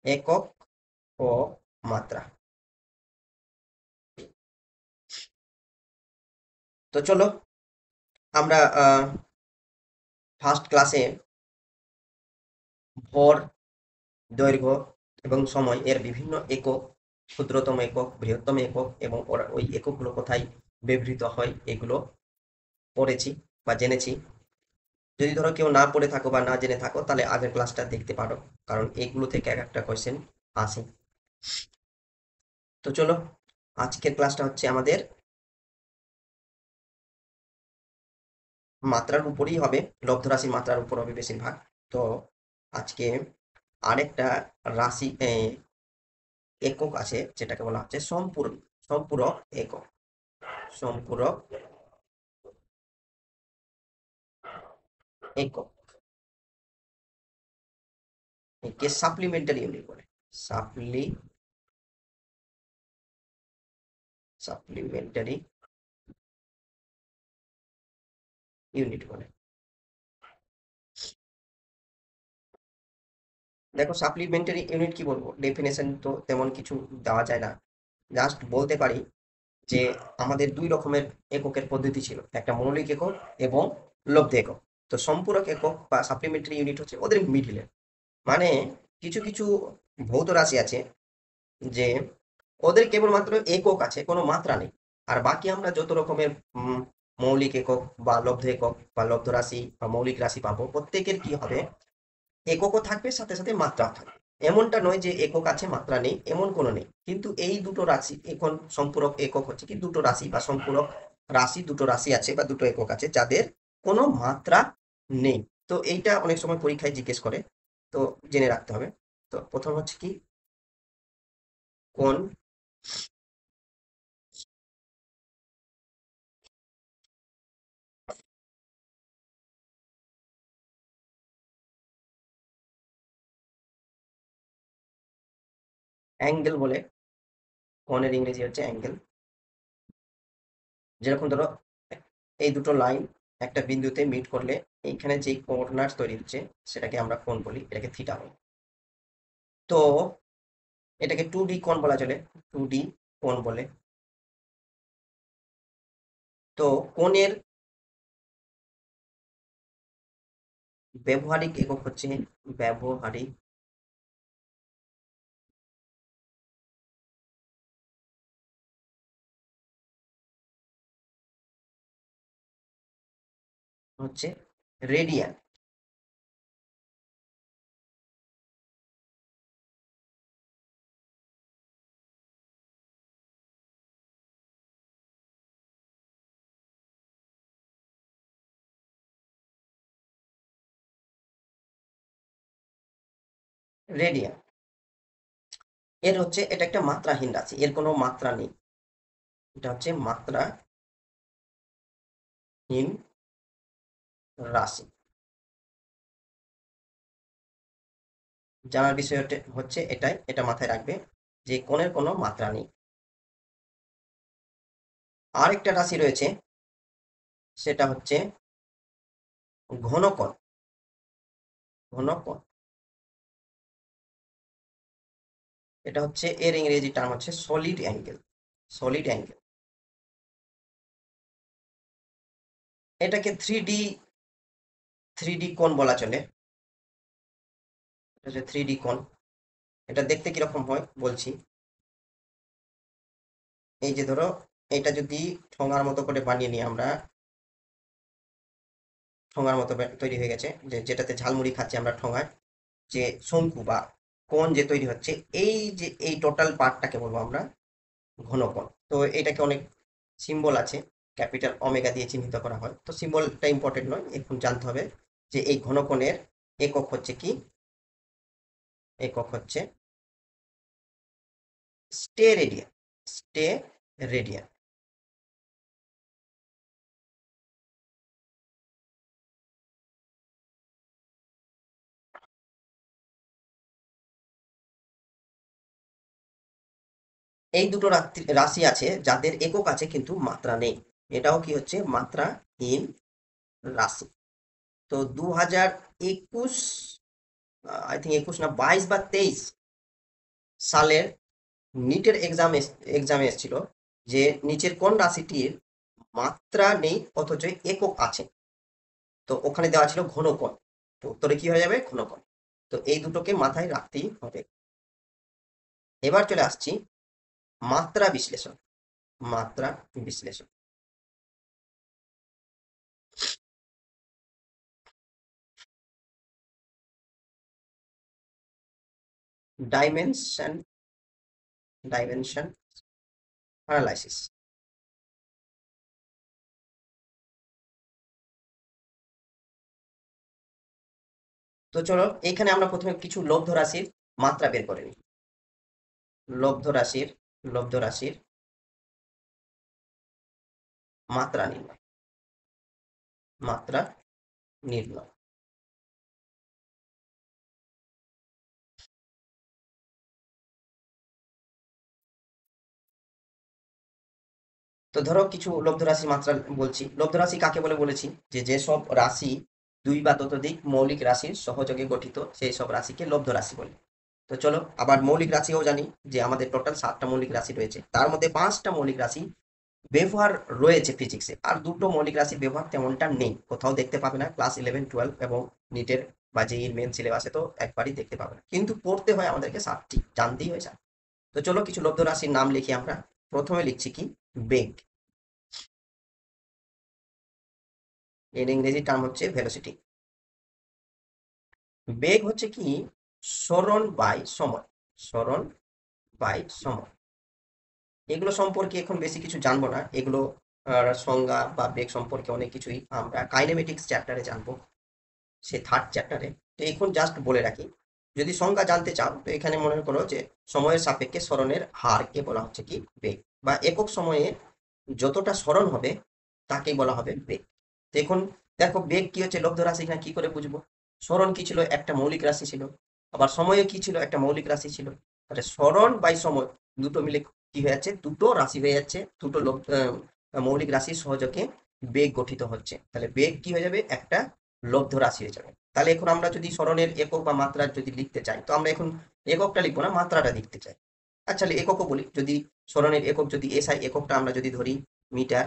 একক ও মাত্রা। তো চলো আমরা ফার্স্ট ক্লাসে ভর, দৈর্ঘ্য এবং সময় এর বিভিন্ন একক, ক্ষুদ্রতম একক, বৃহত্তম একক এবং ওই এককগুলো কোথায় ব্যবহৃত হয় এগুলো পড়েছি বা জেনেছি। যদি ধরো কেউ না পড়ে থাকো বা না জেনে থাকো তাহলে আগের ক্লাসটা দেখতে পারো, কারণ এগুলো থেকে এক একটা কোয়েশ্চেন আসে। তো চলো, আজকের ক্লাসটা হচ্ছে আমাদের মাত্রার উপরই হবে, লব্ধ রাশির মাত্রার উপর হবে বেশিরভাগ। তো আজকে আরেকটা রাশি একক আছে যেটাকে বলা হচ্ছে সম্পূরক একক। সম্পূরক একক, একে সাপ্লিমেন্টারি ইউনিট বলে। সাপ্লি সাপ্লিমেন্টারি ইউনিট বলে। দেখো সাপ্লিমেন্টারি ইউনিট কি বলবো, ডেফিনেশন তো তেমন কিছু দেওয়া যায় না, জাস্ট বলতে পারি যে আমাদের দুই রকমের এককের পদ্ধতি ছিল, একটা মৌলিক একক এবং লব্ধ একক। তো সম্পূরক একক বা সাপ্লিমেন্টারি ইউনিট হচ্ছে ওদের মিডিলে। মানে কিছু কিছু ভৌত রাশি আছে যে ওদের কেবলমাত্র একক আছে, কোনো মাত্রা নেই। আর বাকি আমরা যত রকমের মৌলিক একক বা লব্ধ একক বা লব্ধ রাশি বা মৌলিক রাশি পাবো, প্রত্যেকের কি হবে, এককও থাকবে সাথে সাথে মাত্রাও থাকবে। এমনটা নয় যে একক আছে মাত্রা নেই, এমন কোনো নেই। কিন্তু এই দুটো রাশি এখন সম্পূরক একক হচ্ছে কি, দুটো রাশি বা সম্পূরক রাশি, দুটো রাশি আছে বা দুটো একক আছে যাদের কোনো মাত্রা নেই। তো এইটা অনেক সময় পরীক্ষায় জিজ্ঞেস করে, তো জেনে রাখতে হবে। তো প্রথম হচ্ছে কি, কোন, অ্যাঙ্গেল বলে। কোণের ইংরেজি হচ্ছে অ্যাঙ্গেল। যেরকম ধরো এই দুটো লাইন একটা বিন্দুতে মিট করলে এইখানে যে কর্নার তৈরি হচ্ছে সেটাকে আমরা কোণ বলি, এটাকে থিটা বলি। তো এটাকে 2D কোণ বলা চলে, 2D কোণ বলে। তো কোণের ব্যবহারিক একক হচ্ছে, ব্যবহারিক হচ্ছে রেডিয়ান। রেডিয়ান এর হচ্ছে, এটা একটা মাত্রাহীন রাশি, এর কোনো মাত্রা নেই। এটা হচ্ছে মাত্রাহীন রাশি। জানার বিষয় হচ্ছে এটাই, এটা মাথায় রাখবে যে কোণের কোনো মাত্রা নেই। আরেকটা রাশি রয়েছে, সেটা হচ্ছে ঘনকোণ। ঘনকোণ এটা হচ্ছে, এর ইংরেজি টার্ম হচ্ছে সলিড অ্যাঙ্গেল। সলিড অ্যাঙ্গেল এটাকে 3D কোণ বলা চলে। এটা হচ্ছে 3D কোণ। এটা দেখতে কিরকম হয় বলছি। এই যে ধরো এটা যদি ঠোঙার মতো করে বানিয়ে নিই আমরা, ঠোঙার মতো তৈরি হয়ে গেছে, যে যেটাতে ঝালমুড়ি খাচ্ছি আমরা ঠোঙায়, যে শঙ্কু বা কোণ যে তৈরি হচ্ছে, এই যে এই টোটাল পার্টটাকে বলবো আমরা ঘনকোণ। তো এটাকে অনেক সিম্বল আছে, ক্যাপিটাল ওমেগা দিয়ে চিহ্নিত করা হয়। তো সিম্বলটা ইম্পর্টেন্ট নয়, এখন জানতে হবে যে এই ঘনকোণের একক হচ্ছে কি, একক হচ্ছে স্টে রেডিয়ান। Stay radian. এই দুটো রাশি আছে যাদের একক আছে কিন্তু মাত্রা নেই, এটাও কি হচ্ছে মাত্রাহীন রাশি। তো 2021, আই থিঙ্ক 21 না 22 বা 23, সালের নিটের এক্সামে এসেছিল যে নিচের কোন রাশিটির মাত্রা নেই অথচ একক আছে। তো ওখানে দেওয়া ছিল ঘনকোণ। তো উত্তরে কি হয়ে যাবে? ঘনকোণ। তো এই দুটোকে মাথায় রাখতেই হবে। এবার চলে আসছি মাত্রা বিশ্লেষণ। মাত্রা বিশ্লেষণ। Dimension dimension analysis. তো চলো এখানে আমরা প্রথমে কিছু লব্ধ রাশির মাত্রা বের করে নিই। লব্ধ রাশির লব্ধ রাশির মাত্রা নির্ণয়। মাত্রা নির্ণয়। তো ধরো কিছু লব্ধ রাশির মাত্রা বলছি। লব্ধ রাশি কাকে বলে বলেছি? যে যেসব রাশি দুই বা ততোধিক মৌলিক রাশির সহযোগে গঠিত সেই সব রাশিকে লব্ধ রাশি বলে। তো চলো আবার মৌলিক রাশিও জানি যে আমাদের টোটাল 7টা মৌলিক রাশি রয়েছে, তার মধ্যে 5টা মৌলিক রাশি ব্যবহার রয়েছে ফিজিক্সে, আর দুটো মৌলিক রাশির ব্যবহার তেমনটা নেই, কোথাও দেখতে পাবে না। ক্লাস 11 12 এবং নিটের বা জেইর মেন সিলেবাসে তো একবারই দেখতে পাবে না, কিন্তু পড়তে হয় আমাদেরকে 7টি, জানতেই হয় 7। তো চলো কিছু লব্ধ রাশির নাম লিখি আমরা। প্রথমে লিখছি কি? বেগ। এর ইংরেজি টার্ম হচ্ছে ভেলোসিটি। বেগ হচ্ছে কি? সরণ বাই সময়। সরণ বাই সময়। এগুলো সম্পর্কে এখন বেশি কিছু জানবো না, এগুলো সংজ্ঞা বা বেগ সম্পর্কে অনেক কিছুই আমরা কাইনেমেটিক্স চ্যাপ্টারে জানবো, সে থার্ড চ্যাপ্টারে। তো এখন জাস্ট বলে রাখি, যদি সংজ্ঞা জানতে চাও তো এখানে মনে করো যে সময়ের সাপেক্ষে সরণের হারকে বলা হচ্ছে কি? বেগ। বা একক সময়ে যতটা সরণ হবে তাকেই বলা হবে বেগ। তো এখন দেখো বেগ কি হচ্ছে, লব্ধ রাশি, এখানে কি করে বুঝবো? সরণ কি ছিল? একটা মৌলিক রাশি ছিল। আবার সময়ে কি ছিল? একটা মৌলিক রাশি ছিল। তাহলে সরণ বাই সময় দুটো মিলে কি হয়ে যাচ্ছে? দুটো রাশি হয়ে যাচ্ছে, দুটো মৌলিক রাশির সহযোগে বেগ গঠিত হচ্ছে। তাহলে বেগ কি হয়ে যাবে? একটা লব্ধ রাশি হয়ে যাবে। তাহলে এখন আমরা যদি সরণের একক বা মাত্রা যদি লিখতে চাই, তো আমরা এখন এককটা লিখবো না, মাত্রাটা লিখতে চাই। আচ্ছা এককও বলি, যদি সরণের একক যদি এসআই এককটা আমরা যদি ধরি মিটার,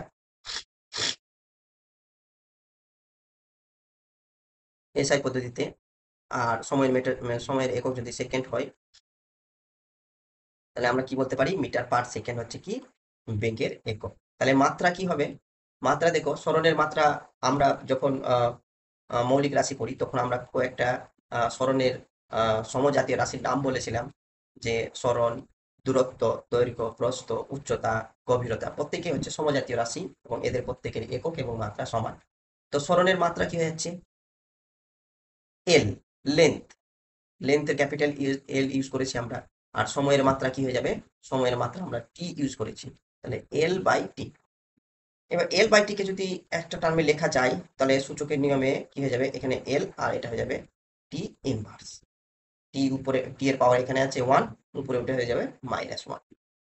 এসআই পদ্ধতিতে, আর সময়ের মিটার, সময়ের একক যদি সেকেন্ড হয়, তাহলে আমরা কি বলতে পারি? মিটার পার সেকেন্ড হচ্ছে কি? বেগের একক। তাহলে মাত্রা কি হবে? মাত্রা দেখো, সরণের মাত্রা আমরা যখন মৌলিক রাশি পড়ি তখন আমরা কয়েকটা সরণের সমজাতীয় রাশির নাম বলেছিলাম, যে সরণ, দূরত্ব, দৈর্ঘ্য, প্রস্থ, উচ্চতা, গভীরতা প্রত্যেকেই হচ্ছে সমজাতীয় রাশি এবং এদের প্রত্যেকের একক এবং মাত্রা সমান। তো সরণের মাত্রা কি হয়ে যাচ্ছে? এল, লেন্থ। লেন্থের ক্যাপিটাল এল ইউজ করেছি আমরা। আর সময়ের মাত্রা কি হয়ে যাবে? সময়ের মাত্রা আমরা টি ইউজ করেছি, তাহলে এল বাই টি। এবার এল বাই টি কে যদি একটা টার্মে লেখা যায় তাহলে সূচকের নিয়মে কি হয়ে যাবে? এখানে এল আর এটা হয়ে যাবে টি ইনভার্স। টি উপরে, টি এর পাওয়ার এখানে আছে 1, উপরে উঠে হয়ে যাবে -1।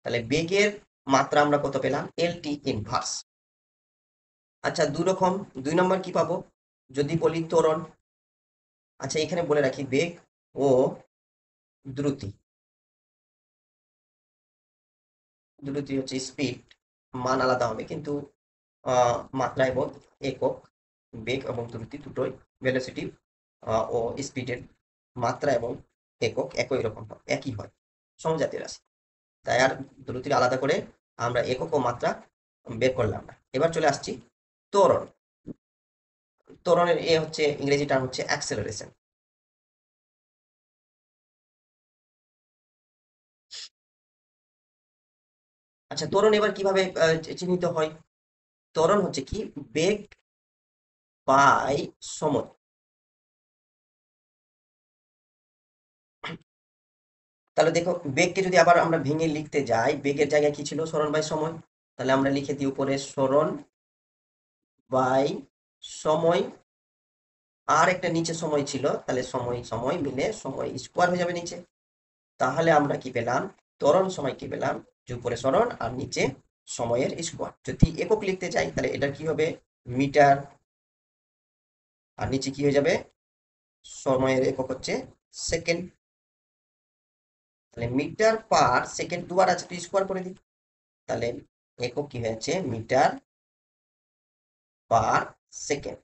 তাহলে বেগের মাত্রা আমরা কত পেলাম? এল টি ইনভার্স। আচ্ছা দু রকম, 2 নম্বর কি পাবো? যদি বলি ত্বরণ। আচ্ছা এখানে বলে রাখি বেগ ও দ্রুতি। দ্রুতি হচ্ছে স্পিড, মান আলাদা হবে কিন্তু মাত্রা এবং একক। বেগ এবং দ্রুতি দুটোই ভেলোসিটি ও স্পিডের মাত্রা এবং একক একই রকম হয়, একই হয়, সমজাতীয় রাশি। তাই আর দ্রুতির আলাদা করে আমরা একক ও মাত্রা বের করলাম না। এবার চলে আসছি ত্বরণ। ত্বরণের এ হচ্ছে ইংরেজি টার্ম হচ্ছে অ্যাক্সেলারেশন। আচ্ছা ত্বরণ এবার কিভাবে চিহ্নিত হয়? ত্বরণ হচ্ছে কি? বেগ বাই সময়। তাহলে দেখো বেগকে যদি আবার আমরা ভেঙে লিখতে যাই, বেগের জায়গায় কি ছিল? সরণ বাই সময়। তাহলে আমরা লিখে দিই উপরে সরণ বাই সময়, আর একটা নিচে সময় ছিল, তাহলে সময় সময় মিলে সময় স্কোয়ার হয়ে যাবে নিচে। তাহলে আমরা কি পেলাম? ত্বরণ সময় কি পেলাম? যে উপরে সরণ আর নিচে সময়ের স্কোয়ার। যদি একক লিখতে চাই তাহলে এটা কি হবে? মিটার, আর নিচে কি হয়ে যাবে? সময়ের একক হচ্ছে সেকেন্ড। তাহলে মিটার পার সেকেন্ড দুবার আছে, তো স্কোয়ার করে দিই। তাহলে একক কি হয়েছে, মিটার পার সেকেন্ড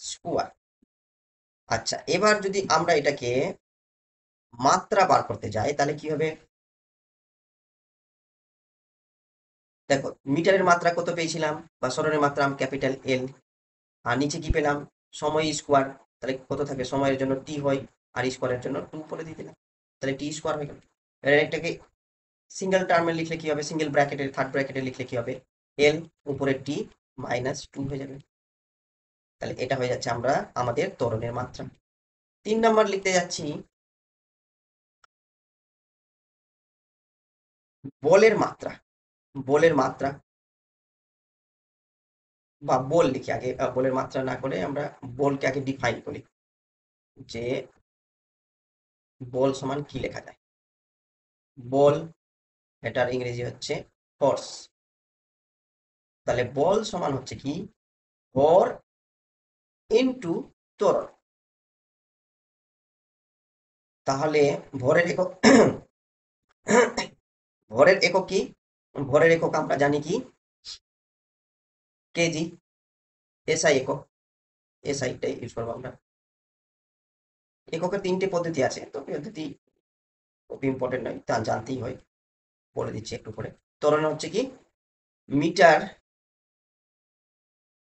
স্কোয়ার। আচ্ছা, এবার যদি আমরা এটাকে মাত্রা বার করতে যাই তাহলে কি হবে, দেখো মিটারের মাত্রা কত পেয়েছিলাম, বা সরণের মাত্রা ক্যাপিটাল এল, আর নিচে কি পেলাম, সময় স্কোয়ার। তাহলে কত থাকে, সময়ের জন্য টি হয়, আর স্কোয়ারের জন্য টু করে দিয়ে দিলাম। তাহলে টি স্কোয়ার হয়ে গেল। এবার এটাকে সিঙ্গেল টার্মে লিখলে কি হবে, সিঙ্গেল ব্র্যাকেটের থার্ড ব্র্যাকেটে লিখলে কি হবে, এল উপরে টি মাইনাস টু হয়ে যাবে। তাহলে এটা হয়ে যাচ্ছে আমরা আমাদের ত্বরণের মাত্রা। 3 নম্বর লিখতে যাচ্ছি, বলের মাত্রা। বলের মাত্রা বা বল লিখি আগে, বলের মাত্রা না করে আমরা বলকে আগে ডিফাইন করি, যে বল সমান কি লেখা যায়। বল, এটার ইংরেজি হচ্ছে ফোর্স। তাহলে বল সমান হচ্ছে কি, ভর ইনটু ত্বরণ। তাহলে ভরের একক ভরের একক কি, ভরের একক আমরা জানি কি, কেজি। এসআই একক, এসআইটাই ইউজ করবো আমরা। এককের 3টে পদ্ধতি আছে, তো পদ্ধতি খুব ইম্পর্টেন্ট নয়, তা জানতেই হয়, বলে দিচ্ছি একটু পরে। ত্বরণ হচ্ছে কি, মিটার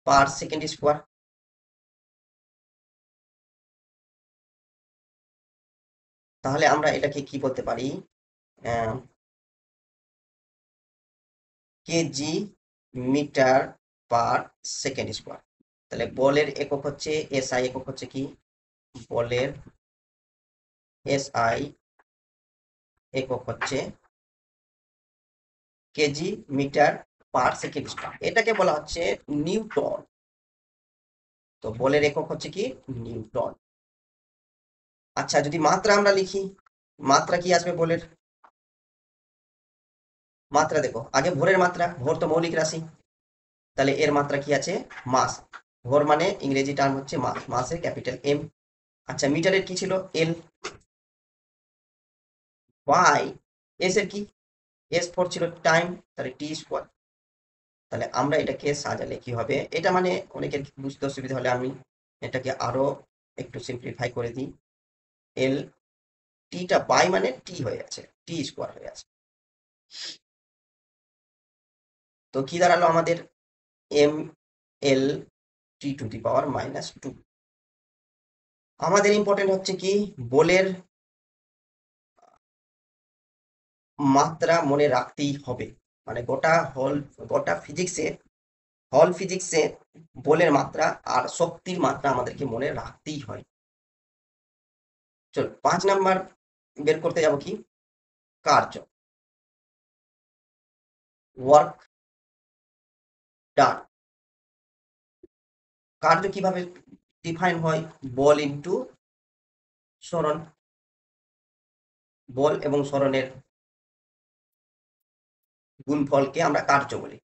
পার সেকেন্ড স্কোয়ার। তাহলে আমরা এটাকে কি বলতে পারি, KG metre per second square. তাহলে বলের একক হচ্ছে, এসআই একক হচ্ছে কি, বলের এসআই একক হচ্ছে KG metre per second square, এটাকে বলা হচ্ছে নিউটন। তো বলের একক হচ্ছে কি, নিউটন। আচ্ছা, যদি মাত্রা আমরা লিখি, মাত্রা কি আসবে বলের মাত্রা, দেখো আগে ভরের মাত্রা, ভর তো মৌলিক রাশি, তাহলে এর মাত্রা কি আছে, মাস। ভর মানে ইংরেজি টার্ম হচ্ছে মাস, মাসের ক্যাপিটাল এম। আচ্ছা, মিটারের কি ছিল, এল, বাই এস এর কি, এস ফোর ছিল টাইম, তাহলে টি স্কোয়ার। তাহলে আমরা এটাকে সাজালে কি হবে, এটা মানে অনেকের বুঝতে অসুবিধা হলে আমি এটাকে আরো একটু সিম্পলিফাই করে দিই। এল, টিটা বাই মানে টি হয়ে আছে, টি স্কোয়ার হয়ে আছে। তো কি দাঁড়ালো আমাদের, M L T to the power minus two. আমাদের ইম্পর্টেন্ট হচ্ছে কি, বলের মাত্রা মনে রাখতেই হবে। মানে গোটা ফিজিক্সে, হল ফিজিক্সে বলের মাত্রা আর শক্তির মাত্রা আমাদেরকে মনে রাখতেই হয়। চল 5 নাম্বার বের করতে যাব কি, কার্য, ওয়ার্ক ডান। কার্য কিভাবে ডিফাইন হয়, বল ইনটু সরণ। বল এবং সরণের গুণফলকে আমরা কার্য বলি।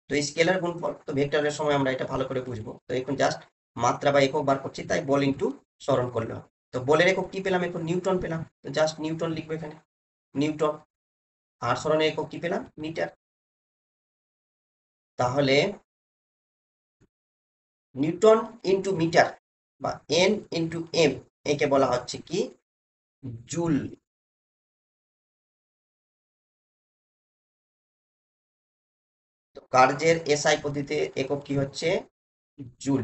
তো স্কেলার গুণফল, তো ভেক্টরের সময় আমরা এটা ভালো করে বুঝবো। তো এখন জাস্ট মাত্রা বা একক বার করছি, তাই বল ইনটু সরণ করলে হবে। তো বলের একক কি পেলাম, এখন নিউটন পেলাম, তো জাস্ট নিউটন লিখবো এখানে, নিউটন। আর সরণের একক কি পেলাম, মিটার। তাহলে নিউটন ইনটু মিটার বা এন ইনটু এম, একে বলা হচ্ছে কি, জুল। তো কার্যের এসআই পদ্ধতিতে একক কি হচ্ছে, জুল।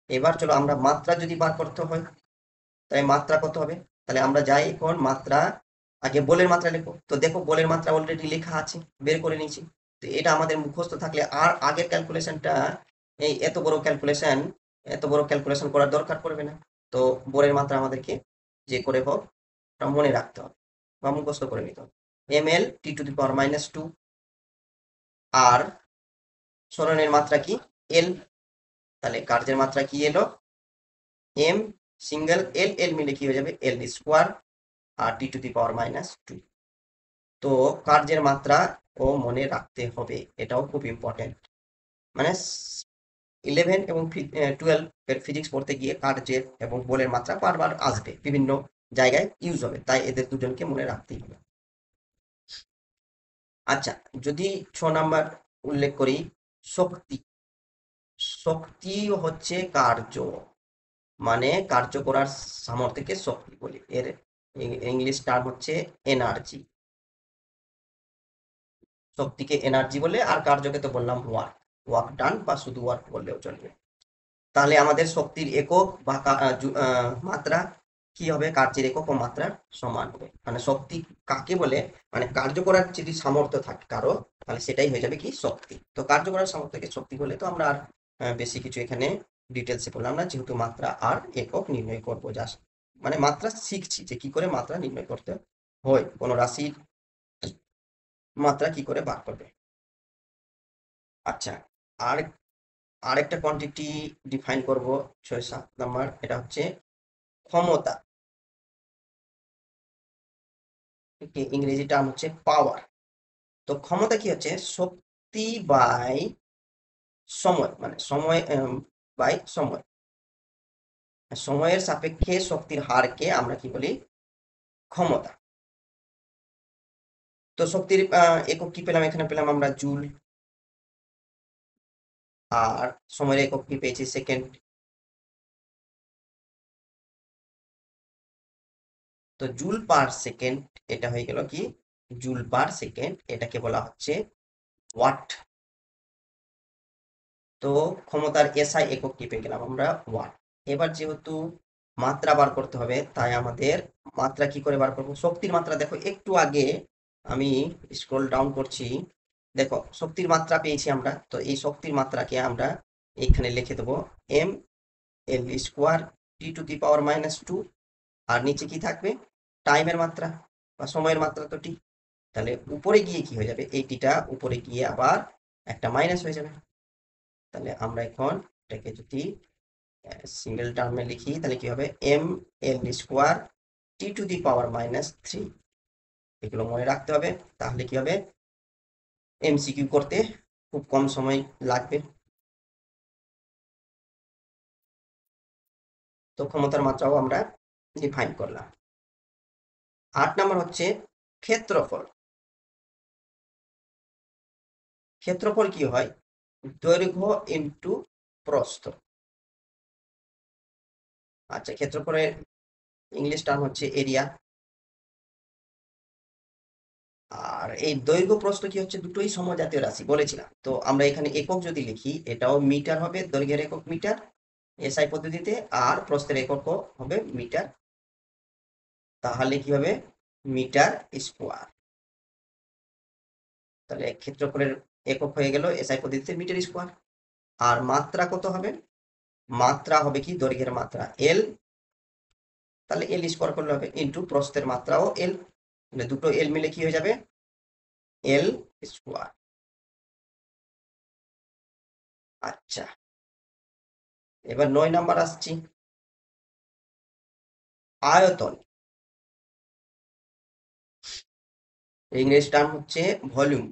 এবার চলো আমরা মাত্রা যদি বার করতে হয়, তাই মাত্রা কত হবে, তাহলে আমরা যাই এখন মাত্রা, আগে বলের মাত্রা লিখবো। তো দেখো বলের মাত্রা অলরেডি লেখা আছে, বের করে নিয়েছি। তো এটা আমাদের মুখস্থ থাকলে আর আগের ক্যালকুলেশনটা, এই এত বড় ক্যালকুলেশন করার দরকার পড়বে না। তো বলের মাত্রা আমাদেরকে যে করে হোক ওটা মনে রাখতে হবে বা মুখস্থ করে নিতে হবে, M L T to the power minus two. আর সরণের মাত্রা কি, এল। তাহলে কার্যের মাত্রা কি এলো, এম সিঙ্গেল এল, এল মিলে কি হয়ে যাবে, এল স্কোয়ার, আর T to the power minus two. তো কার্যের মাত্রা ও মনে রাখতে হবে, এটাও খুব ইম্পর্টেন্ট। মানে 11 এবং 12 এর ফিজিক্স পড়তে গিয়ে কার্যের এবং বলের মাত্রা বারবার আসবে বিভিন্ন জায়গায় ইউজ হবে, তাই এদের দুজনকে মনে রাখতেই হবে। আচ্ছা, যদি 6 নাম্বার উল্লেখ করি, শক্তি। শক্তি হচ্ছে কার্য, মানে কার্য করার সামর্থ্যকে শক্তি বলি। এর ইংলিশ টার্ম হচ্ছে এনার্জি। শক্তিকে এনার্জি বলে, আর কার্যকে তো বললাম ওয়ার্ক, ওয়ার্ক ডান বা শুধু ওয়ার্ক বললেও চলবে। তাহলে আমাদের শক্তির একক বা মাত্রা কি হবে? কার্যের একক ও মাত্রার সমান হবে। মানে শক্তি কাকে বলে? মানে কার্য করার যদি সামর্থ্য থাকে কারো, তাহলে সেটাই হয়ে যাবে কি শক্তি। তো কার্য করার সামর্থ্যকে শক্তি বলে, তো আমরা আর বেশি কিছু এখানে ডিটেলসে বললাম না, যেহেতু মাত্রা আর একক নির্ণয় করবো জাস্ট, মানে মাত্রা শিখছি যে কি করে মাত্রা নির্ণয় করতে হয়, কোনো রাশির মাত্রা কি করে বার করবে। আচ্ছা, আর আরেকটা কোয়ান্টিটি ডিফাইন করব, 6-7 নাম্বার, এটা হচ্ছে ক্ষমতা। ইংরেজি টার্ম হচ্ছে পাওয়ার। তো ক্ষমতা কি হচ্ছে? শক্তি বাই সময়, মানে সময় বাই সময়। সময়ের সাপেক্ষে শক্তির হারকে আমরা কি বলি? ক্ষমতা। তো শক্তির একক কি পেলাম? এখানে পেলাম আমরা জুল। আর সময়ের একক কি পেয়েছি? সেকেন্ড। তো জুল পার সেকেন্ড, এটা হয়ে গেল কি? জুল পার সেকেন্ড, এটাকে বলা হচ্ছে ওয়াট। তো ক্ষমতার এসআই একক কি পেয়ে গেলাম আমরা? ওয়াট। এবার যেহেতু মাত্রা বার করতে হবে, তাই আমাদের মাত্রা কি করে বার করবো? শক্তির মাত্রা দেখো, একটু আগে আমি স্ক্রল ডাউন করছি, দেখো শক্তির মাত্রা পেয়েছি আমরা। তো এই শক্তির মাত্রাকে আমরা এখানে লিখে দেবো এম এল স্কোয়ার T⁻⁻²। আর নিচে কি থাকবে? টাইমের মাত্রা বা সময়ের মাত্রা, তো টি। তাহলে উপরে গিয়ে কি হয়ে যাবে? এই টিটা উপরে গিয়ে আবার একটা মাইনাস হয়ে যাবে। তাহলে আমরা এখন এটাকে যদি সিঙ্গেল টার্মে লিখি, তাহলে কি হবে? mL² T⁻³ এগুলো মনে রাখতে হবে, তাহলে কি হবে? এমসিকিউ করতে খুব কম সময় লাগবে। তো ক্ষমতার মাত্রাও আমরা ডিফাইন করলাম। 8 নাম্বার হচ্ছে ক্ষেত্রফল। ক্ষেত্রফল কি হয়? দৈর্ঘ্য ইন্টু প্রস্থ। আচ্ছা, ক্ষেত্রফলের ইংলিশ টার্ম হচ্ছে এরিয়া। আর এই দৈর্ঘ্য প্রস্থ কি হচ্ছে? দুটোই সমজাতীয় রাশি বলেছিলাম। তো আমরা এখানে একক যদি লিখি, এটাও মিটার হবে, দৈর্ঘ্যের একক মিটার এসআই পদ্ধতিতে, আর প্রস্থের একক হবে মিটার। তাহলে কি হবে? Metre square. তাহলে ক্ষেত্রফলের একক হয়ে গেল এসআই পদ্ধতিতে মিটার স্কোয়ার। আর মাত্রা কত হবে? মাত্রা হবে কি? দৈর্ঘ্যের মাত্রা এল, তাহলে এল স্কোয়ার করলে হবে, ইন্টু প্রস্থের মাত্রাও এল, মানে দুটো এল মিলে কি হয়ে যাবে? L square. আচ্ছা, এবার 9 নাম্বার আসছি, আয়তন। ইংরেজি টার্ম হচ্ছে ভলিউম।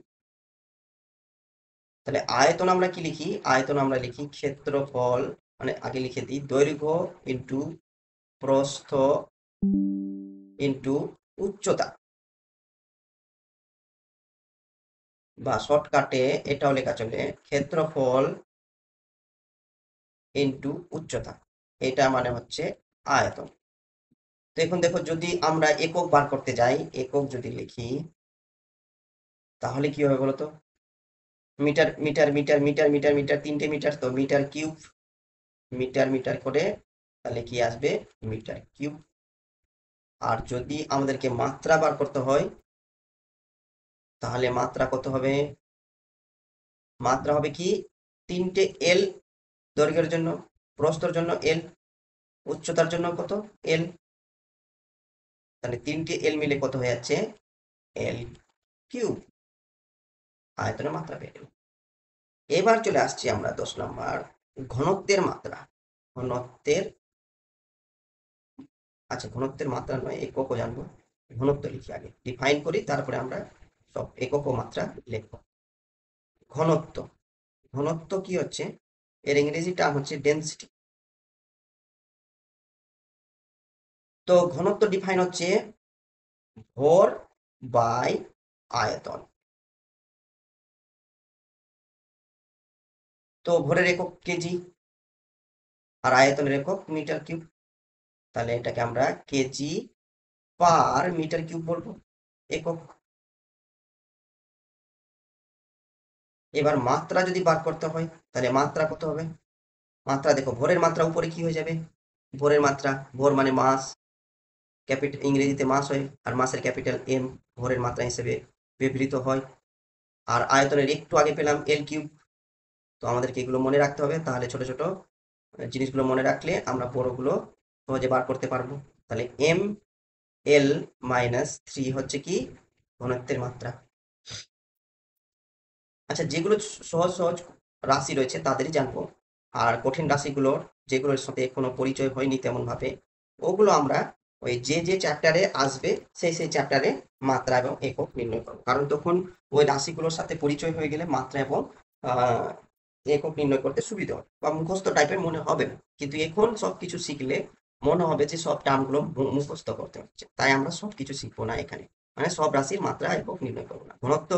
তাহলে আয়তন আমরা কি লিখি? আয়তন আমরা লিখি ক্ষেত্রফল, মানে আগে লিখে দিই দৈর্ঘ্য ইন্টু প্রস্থ ইন্টু উচ্চতা, বা শর্টকাটে এটাও লেখা চলে ক্ষেত্রফল ইন্টু উচ্চতা। এটা মানে হচ্ছে আয়তন। তো এখন দেখো, যদি আমরা একক বার করতে যাই, একক যদি লিখি, তাহলে কি হবে বলতো? Metre metre metre metre metre metre, 3টে মিটার, তো মিটার কিউব, মিটার মিটার করে, তাহলে কি আসবে? Metre cube. আর যদি আমাদেরকে মাত্রা বার করতে হয়, তাহলে মাত্রা কত হবে? মাত্রা হবে কি? 3টে এল, দৈর্ঘ্যের জন্য, প্রস্থের জন্য এল, উচ্চতার জন্য কত? এল। তাহলে 3টে এল মিলে কত হয়ে যাচ্ছে? এল কিউব। আয়তনের মাত্রা পেয়ে গেল। এবার চলে আসছি আমরা 10 নাম্বার, ঘনত্বের মাত্রা। ঘনত্বের, আচ্ছা ঘনত্বের মাত্রা নয়, এককও জানবো। ঘনত্ব লিখি আগে, ডিফাইন করি, তারপরে আমরা সব একক ও মাত্রা লিখবো। ঘনত্ব, ঘনত্ব কি হচ্ছে? এর ইংরেজি টার্ম হচ্ছে ডেন্সিটি। তো তো ঘনত্ব ডিফাইন হচ্ছে ভর বাই আয়তন। তো ভরের একক কেজি আর আয়তনের একক মিটার কিউব। তাহলে এটাকে আমরা কেজি পার মিটার কিউব বলবো একক। এবার মাত্রা যদি বার করতে হয় তাহলে মাত্রা কত হবে? মাত্রা দেখো, ভরের মাত্রা উপরে কি হয়ে যাবে? ভরের মাত্রা, ভর মানে মাস, ক্যাপিটাল ইংরেজিতে মাস হয়, আর মাসের ক্যাপিটাল এম ভরের মাত্রা হিসেবে ব্যবহৃত হয়। আর আয়তনের একটু আগে পেলাম এল কিউব। তো আমাদেরকে এগুলো মনে রাখতে হবে, তাহলে ছোট ছোট জিনিসগুলো মনে রাখলে আমরা বড়গুলো সহজে বার করতে পারবো। তাহলে এম এল মাইনাস 3 হচ্ছে কি ঘনত্বের মাত্রা। আচ্ছা, যেগুলো সহজ সহজ রাশি রয়েছে তাদেরই জানবো, আর কঠিন রাশিগুলোর যেগুলোর সাথে এখনো পরিচয় হয়নি তেমন ভাবে, ওগুলো আমরা ওই যে যে চ্যাপ্টারে আসবে সেই সেই চ্যাপ্টারে মাত্রা এবং একক নির্ণয় করবো, কারণ তখন ওই রাশিগুলোর সাথে পরিচয় হয়ে গেলে মাত্রা এবং আহ, একক নির্ণয় করতে সুবিধা হবে বা মুখস্থ টাইপের মনে হবে না। কিন্তু এখন সবকিছু শিখলে মনে হবে যে সব টার্মগুলো মুখস্থ করতে হচ্ছে, তাই আমরা সবকিছু শিখবো না এখানে, মানে সব রাশির মাত্রা একক নির্ণয় করবো না। ঘনত্ব,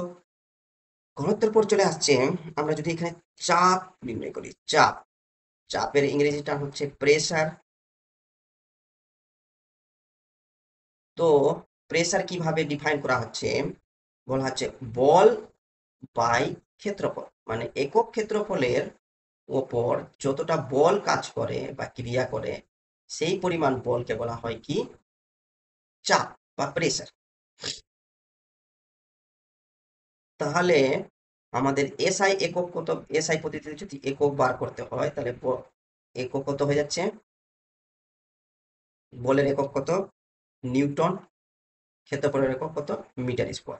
ঘনত্বের পর চলে আসছে, আমরা যদি এখানে চাপ নির্ণয় করি, চাপ, চাপের ইংরেজি টার্ম হচ্ছে প্রেসার। তো প্রেসার কিভাবে ডিফাইন করা হচ্ছে? বলা হচ্ছে বল বাই ক্ষেত্রফল, মানে একক ক্ষেত্রফলের ওপর যতটা বল কাজ করে বা ক্রিয়া করে সেই পরিমাণ বলকে বলা হয় কি চাপ বা প্রেসার। তাহলে আমাদের এসআই একক কত? এসআই পদ্ধতিতে যদি একক বার করতে হয় তাহলে একক কত হয়ে যাচ্ছে? বলের একক কত? নিউটন। ক্ষেত্রফলের একক কত? Metre square.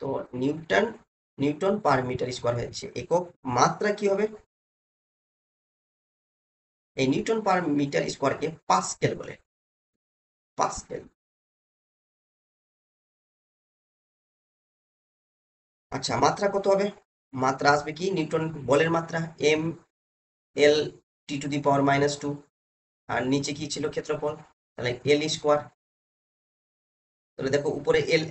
তো newton, newton per metre square হয়েছে একক। মাত্রা কি হবে? এই নিউটন পার মিটার স্কোয়ারকে পাস্কেল বলে, পাস্কেল। আচ্ছা, মাত্রা কত হবে? মাত্রা আসবে কি নিউটন বলের মাত্রা M L T to the power -2। আর নিচে কি ছিল? ক্ষেত্রফল, তাহলে এল স্কোয়ার। তাহলে দেখো উপরে এল,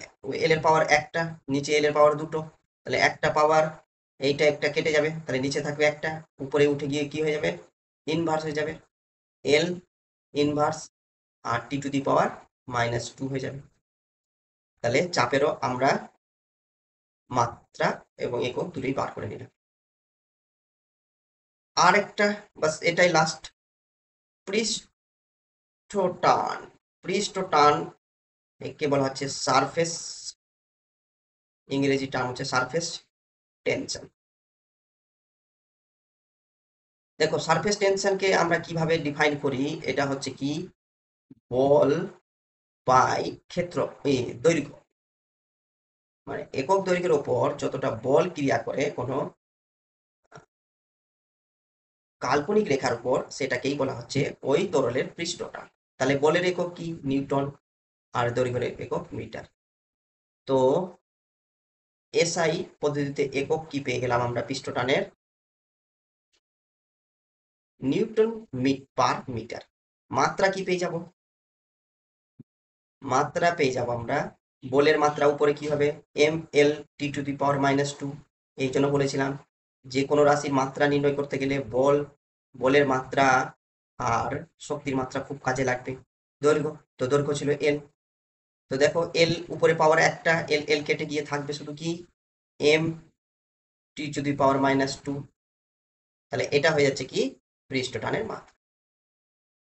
এল এর পাওয়ার একটা, নিচে এল এর পাওয়ার দুটো, তাহলে একটা পাওয়ার, এইটা একটা কেটে যাবে, তাহলে নিচে থাকবে একটা, উপরে উঠে গিয়ে কি হয়ে যাবে? ইনভার্স হয়ে যাবে, এল inverse R T to the power -2 হয়ে যাবে। তাহলে চাপেরও আমরা মাত্রা এবং একক দুটোই বার করে নিলাম। আর একটা, বাস এটাই লাস্ট, পৃষ্ঠটান। পৃষ্ঠটান একে বলা হচ্ছে সারফেস, ইংরেজি টার্ম হচ্ছে সারফেস টেনশন। দেখো সারফেস টেনশনকে আমরা কিভাবে ডিফাইন করি, এটা হচ্ছে কি বল বাই ক্ষেত্র দৈর্ঘ্য, মানে একক দৈর্ঘ্যের ওপর যতটা বল ক্রিয়া করে কোনো কাল্পনিক রেখার উপর, সেটাকেই বলা হচ্ছে ওই তরলের পৃষ্ঠটান। তাহলে বলের একক কি? নিউটন, আর দৈর্ঘ্যের একক মিটার। তো এসআই পদ্ধতিতে একক কি পেয়ে গেলাম আমরা পৃষ্ঠটানের? Newton per metre. মাত্রা কি পেয়ে যাব? মাত্রা পেয়ে যাব আমরা, বলের মাত্রা উপরে কি হবে? M L T to the power -2। এই জন্য বলেছিলাম যে কোনো রাশির মাত্রা নির্ণয় করতে গেলে বলের মাত্রা আর শক্তির মাত্রা খুব কাজে লাগবে। দৈর্ঘ্য, তো দৈর্ঘ্য ছিল এল। তো দেখো এল উপরে পাওয়ার একটা, এল এল কেটে গিয়ে থাকবে শুধু কি M T to the power -2। তাহলে এটা হয়ে যাচ্ছে কি পৃষ্ঠটানের মাত্রা।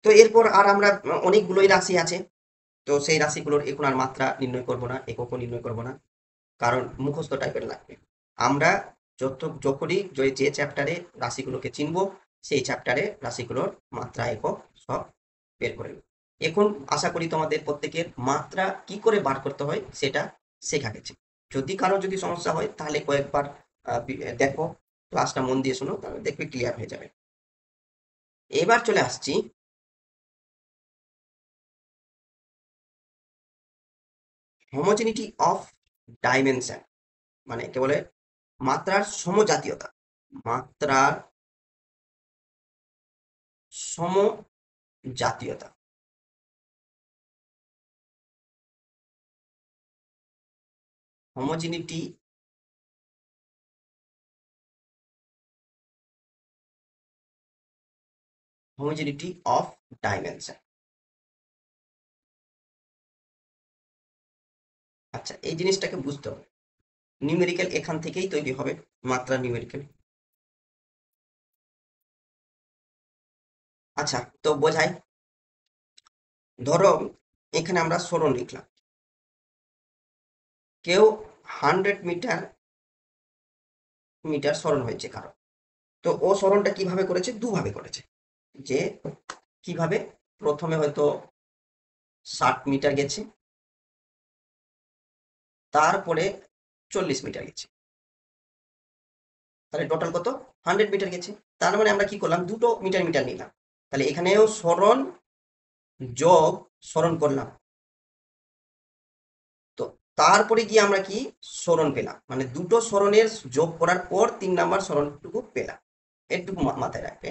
তো এরপর আর আমরা অনেকগুলোই রাশি আছে, তো সেই রাশিগুলোর এখন আর মাত্রা নির্ণয় করব না, এককও নির্ণয় করব না, কারণ মুখস্থ টাইপের লাগবে। আমরা যখনই যে চ্যাপ্টারে রাশিগুলোকে চিনবো সেই চ্যাপ্টারে রাশিগুলোর মাত্রা একক সব বের করে নেব। এখন আশা করি তোমাদের প্রত্যেকের মাত্রা কি করে বার করতে হয় সেটা শেখা গেছে। যদি কারো যদি সমস্যা হয় তাহলে কয়েকবার দেখো, ক্লাসটা মন দিয়ে শোনো, তাহলে দেখবে ক্লিয়ার হয়ে যাবে। এবার চলে আসছি হোমোজেনিটি অফ ডাইমেনশন, মানে কে বলে মাত্রার সমজাতীয়তা। মাত্রার সমজাতীয়তা। Homogeneity homogeneity of dimension. আচ্ছা, এই জিনিসটাকে বুঝতে হবে। নিউমেরিক্যাল এখান থেকেই তৈরি হবে, মাত্রা নিউমেরিক্যাল। আচ্ছা, তো বোঝাই। ধরো এখানে আমরা সরণ লিখলাম, কেউ 100 মিটার সরণ হয়েছে কারো। তো ও সরণটা কিভাবে করেছে? দুভাবে করেছে। যে কিভাবে? প্রথমে হয়তো 60 মিটার গেছে, তারপরে 40 মিটার গেছে, তাহলে টোটাল কত? 100 মিটার গেছে। তার মানে আমরা কি করলাম? দুটো মিটার মিটার নিলাম। তাহলে এখানেও সরণ যোগ সরণ করলাম। তো তারপরে গিয়ে আমরা কি সরণ পেলাম, মানে দুটো সরণের যোগ করার পর 3 নাম্বার সরণটুকু পেলাম। এটুকু মাথায় রাখবে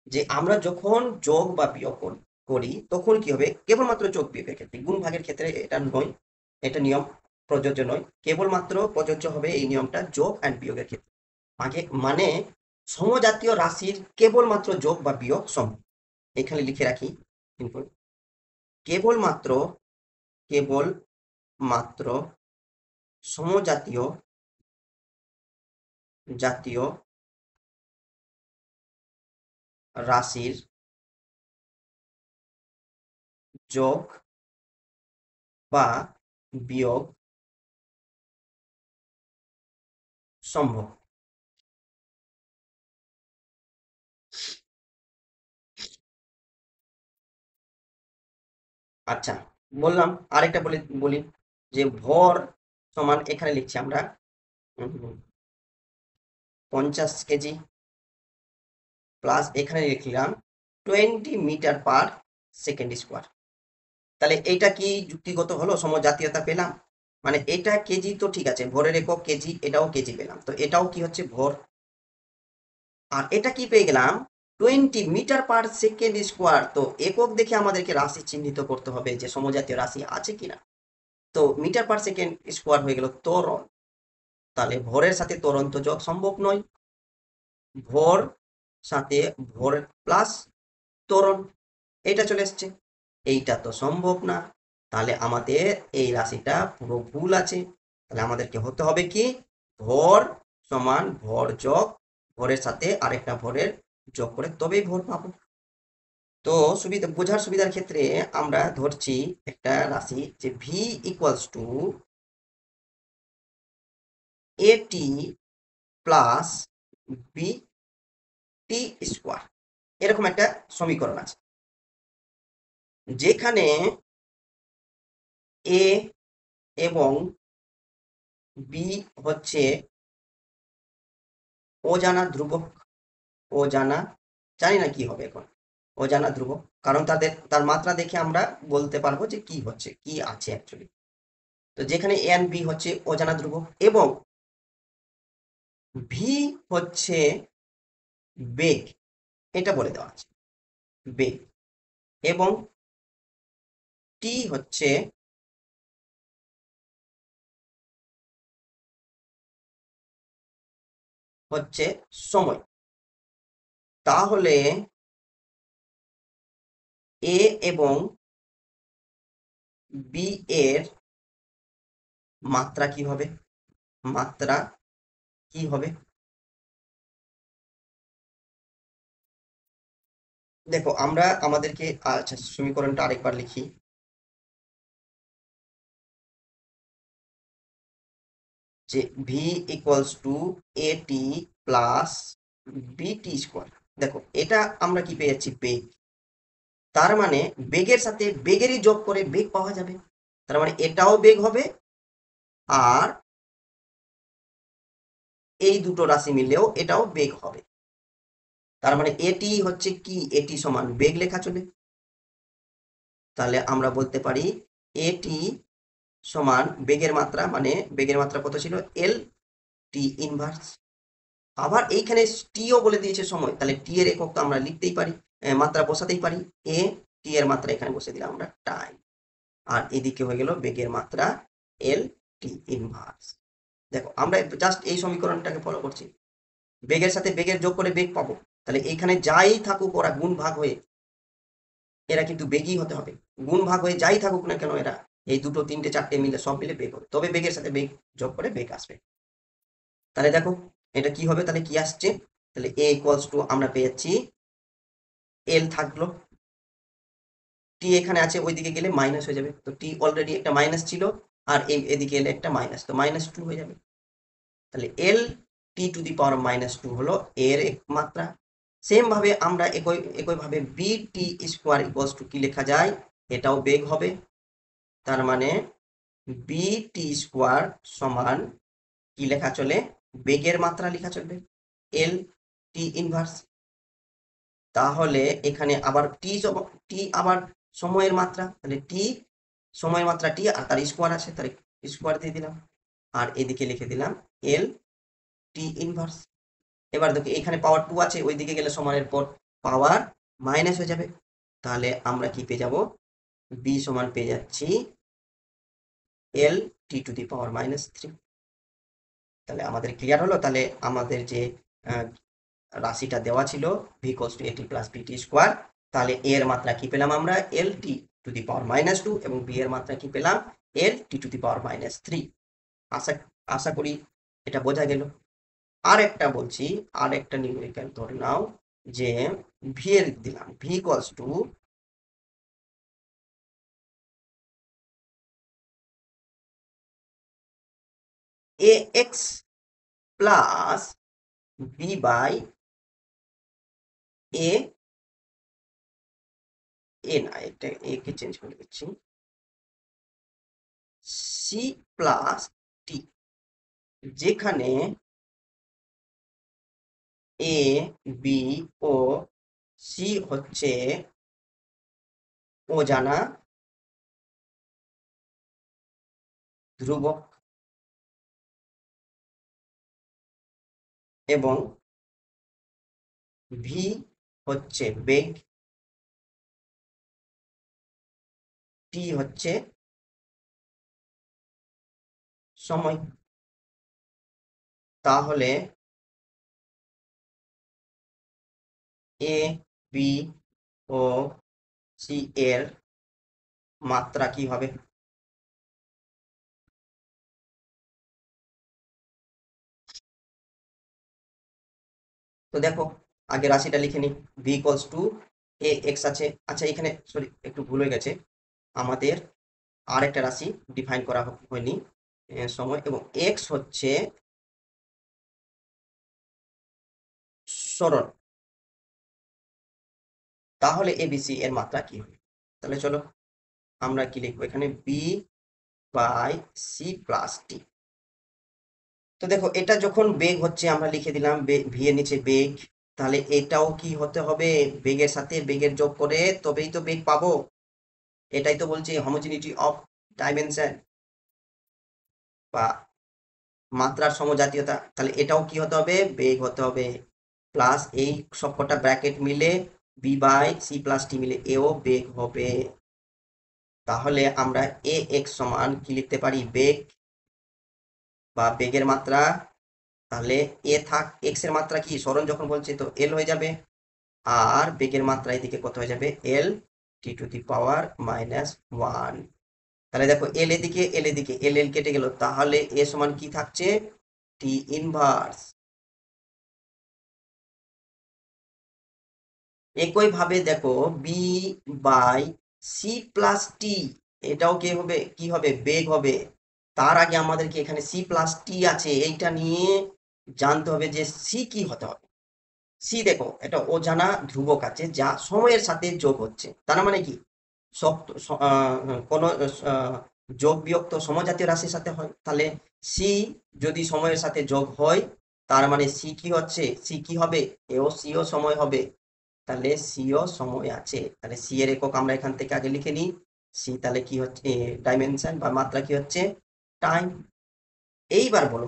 যে আমরা যখন যোগ বা বিয়োগ করি তখন কি হবে? কেবলমাত্র যোগ বিয়োগের ক্ষেত্রে, গুণ ভাগের ক্ষেত্রে এটা নয়, এটা নিয়ম প্রযোজ্য নয়। কেবলমাত্র প্রযোজ্য হবে এই নিয়মটা যোগ অ্যান্ড বিয়োগের ক্ষেত্রে। মানে সমজাতীয় রাশির কেবলমাত্র যোগ বা বিয়োগ সম্ভব। এখানে লিখে রাখি কিন্তু, কেবলমাত্র কেবলমাত্র সমজাতীয় জাতীয় রাশির যোগ বা বিয়োগ সম্ভব। আচ্ছা, বললাম। আরেকটা বলি যে ভর সমান, এখানে লিখছি আমরা 50 কেজি প্লাস এখানে লিখলাম 20 মিটার/সেকেন্ড স্কোয়ার। তাহলে এটা কি যুক্তিগত হলো? সমজাতীয়তা পেলাম। মানে এটা কেজি তো ঠিক আছে, ভরের একক কেজি, এটাও কেজি পেলাম, তো এটাও কি হচ্ছে? ভর। আর এটা কি পেয়ে গেলাম? 20 মিটার/সেকেন্ড স্কোয়ার। তো একক দেখে আমাদেরকে রাশি চিহ্নিত করতে হবে যে সমজাতীয় রাশি আছে কিনা। তো মিটার/সেকেন্ড স্কোয়ার হয়ে গেল ত্বরণ। তাহলে ভরের সাথে ত্বরণ তো যোগ সম্ভব নয়। ভর সাথে ভর প্লাস ত্বরণ, এটা চলে এসছে। এইটা তো সম্ভব না। তাহলে আমাদের এই রাশিটা পুরো ভুল আছে। তাহলে আমাদেরকে হতে হবে কি? ভর সমান ভর যোগ ভরের সাথে আরেকটা ভরের যোগ করে তবেই ভর পাবো। তো বোঝার সুবিধার ক্ষেত্রে আমরা ধরছি একটা রাশি যে ভি ইকুয়ালস টু এটি প্লাস বি টি স্কোয়ার, এরকম একটা সমীকরণ আছে যেখানে এ এবং বি হচ্ছে অজানা ধ্রুবক। অজানা, জানি না কি হবে এখন, অজানা ধ্রুবক। কারণ তার মাত্রা দেখে আমরা বলতে পারবো যে কি হচ্ছে, কি আছে অ্যাকচুয়ালি। তো যেখানে এ এন্ড বি হচ্ছে অজানা ধ্রুবক, এবং ভি হচ্ছে বেগ, এটা বলে দেওয়া আছে বেগ, এবং টি হচ্ছে সময়। তাহলে এ এবং বি এর মাত্রা কি হবে? মাত্রা কি হবে? দেখো আমরা আমাদেরকে, আচ্ছা সমীকরণটা আরেকবার লিখি যে V equals to A T plus B T square. দেখো এটা আমরা কি পেয়ে যাচ্ছি? বেগ। তার মানে বেগের সাথে বেগেরই যোগ করে বেগ পাওয়া যাবে। তার মানে এটাও বেগ হবে, আর এই দুটো রাশি মিললেও এটাও বেগ হবে। তার মানে এটি হচ্ছে কি? এটি সমান বেগ লেখা চলে। তাহলে আমরা বলতে পারি এটি সমান বেগের মাত্রা, মানে বেগের মাত্রা কত ছিল? এল টি ইনভার্স। আবার এইখানে টিও বলে দিয়েছে সময়, তাহলে টি এর একক তো আমরা লিখতেই পারি, মাত্রা বসাতেই পারি। এ টি এর মাত্রা এখানে বসে দিলাম আমরা টাইম, আর এদিকে হয়ে গেল বেগের মাত্রা এল টি ইনভার্স। দেখো আমরা জাস্ট এই সমীকরণটাকে ফলো করছি, বেগের সাথে বেগের যোগ করে বেগ পাবো, তাহলে এইখানে যাই থাকুক ওরা গুণ ভাগ হয়ে এরা কিন্তু বেগই হতে হবে, গুণ ভাগ হয়ে যাই থাকুক না কেন এরা এই দুটো তিনটে চারটে মিলে সব মিলে বেগ হবে, তবে বেগের সাথে বেগ যোগ করে বেগ আসবে। তাহলে দেখো এটা কি হবে, তাহলে কি আসছে, তাহলে এ ইকুয়ালস টু আমরা পেয়ে যাচ্ছি এল থাকলো, টি এখানে আছে ওইদিকে গেলে মাইনাস হয়ে যাবে, তো টি অলরেডি একটা মাইনাস ছিল আর এদিকে এলে একটা মাইনাস, তো -2 হয়ে যাবে। তাহলে এল টি টু দি পাওয়ার -2 হলো এর মাত্রা। সেম ভাবে আমরা একই ভাবে B T square equals to কি লেখা যায়, এটাও বেগ হবে, তার মানে বি টি স্কোয়ার সমান কি লেখা চলে, বেগের মাত্রা লেখা চলবে এল টি ইনভার্স। তাহলে এখানে আবার টি আবার সময়ের মাত্রা, তাহলে টি সময়ের মাত্রা টি আর তার স্কোয়ার আছে, তার স্কোয়ার দিয়ে দিলাম আর এদিকে লিখে দিলাম এল টি ইনভার্স। এবার দেখো এখানে পাওয়ার 2 আছে, ওইদিকে গেলে সমানের পর পাওয়ার মাইনাস হয়ে যাবে, তাহলে আমরা কি পেয়ে যাব, বি সমান পেয়ে যাচ্ছি এল টি টু দি পাওয়ার -3। তাহলে আমাদের ক্লিয়ার হলো, তাহলে আমাদের যে আহ, রাশিটা দেওয়া ছিল ভি ইকুয়ালস টু এটি প্লাস বিটি স্কোয়ার, তাহলে এ এর মাত্রা কি পেলাম আমরা এল টি টু দি পাওয়ার -2 এবং বি এর মাত্রা কি পেলাম এল টি টু দি পাওয়ার -3। আশা আশা করি এটা বোঝা গেল। আর একটা বলছি, আর একটা নিউমেরিক্যাল ধরে নাও যে ভি এর দিলাম V equals to a x plus b by a, a না এটা এ কে চেঞ্জ করে দিচ্ছি, সি প্লাস টি, যেখানে এ বি ও সি হচ্ছে অজানা ধ্রুবক এবং ভি হচ্ছে বেগ, টি হচ্ছে সময়। তাহলে এ বি ও সি এর মাত্রা কি হবে, তো দেখো আগে রাশিটা লিখে নি, V equals to a x আছে, আচ্ছা এখানে সরি একটু ভুল হয়ে গেছে, আমাদের আর একটা রাশি ডিফাইন করা হয়নি সময়, এবং এক্স হচ্ছে সরণ, তাহলে এবিসি এর মাত্রা কি হবে, তাহলে চলো আমরা কি লিখবো এখানে বি বাই সি প্লাস টি। তো দেখো এটা যখন বেগ হচ্ছে আমরা লিখে দিলাম ভি এর নিচে বেগ, তাহলে এটাও কি হতে হবে বেগের সাথে বেগের যোগ করে তবেই তো বেগ পাবো, এটাই তো বলছে হোমোজিনিটি অফ ডাইমেনশন বা মাত্রার সমজাতীয়তা, তাহলে এটাও কি হতে হবে বেগ হতে হবে, প্লাস এই সবকটা ব্র্যাকেট মিলে বি বাই সি প্লাস টি মিলে এও বেগ হবে। তাহলে আমরা এ এক্স সমান কি লিখতে পারি বেগ বা বেগের মাত্রা, তাহলে এ থাক এক্স এর মাত্রা কি সরণ যখন বলছে তো এল হয়ে যাবে, আর বেগের মাত্রা এদিকে কত হয়ে যাবে এল টি টু দি পাওয়ার -1। তাহলে দেখো এল এদিকে এল এল কেটে গেল, তাহলে এ সমান কি থাকছে টি ইনভার্স। একই ভাবে দেখো বি বাই সি প্লাস টি, এটাও কি হবে বেগ হবে। তার আগে আমাদেরকে এখানে সি প্লাস টি আছে এইটা নিয়ে জানতে হবে যে সি কি হতে হবে। সি দেখো এটা অজানা ধ্রুবক আছে যা সময়ের সাথে যোগ হচ্ছে, তার মানে কি সব কোনো যোগ বিয়োগ তো সমজাতীয় রাশির সাথে হয়, তাহলে সি যদি সময়ের সাথে যোগ হয় তার মানে সি কি হচ্ছে সি কি হবে এও সিও সময় হবে, তাহলে সিও সময় আছে, তাহলে সি এর একক আমরা এখান থেকে আগে লিখে নিই, সি তাহলে কি হচ্ছে ডাইমেনশন বা মাত্রা কি হচ্ছে টাইম। এইবার বলো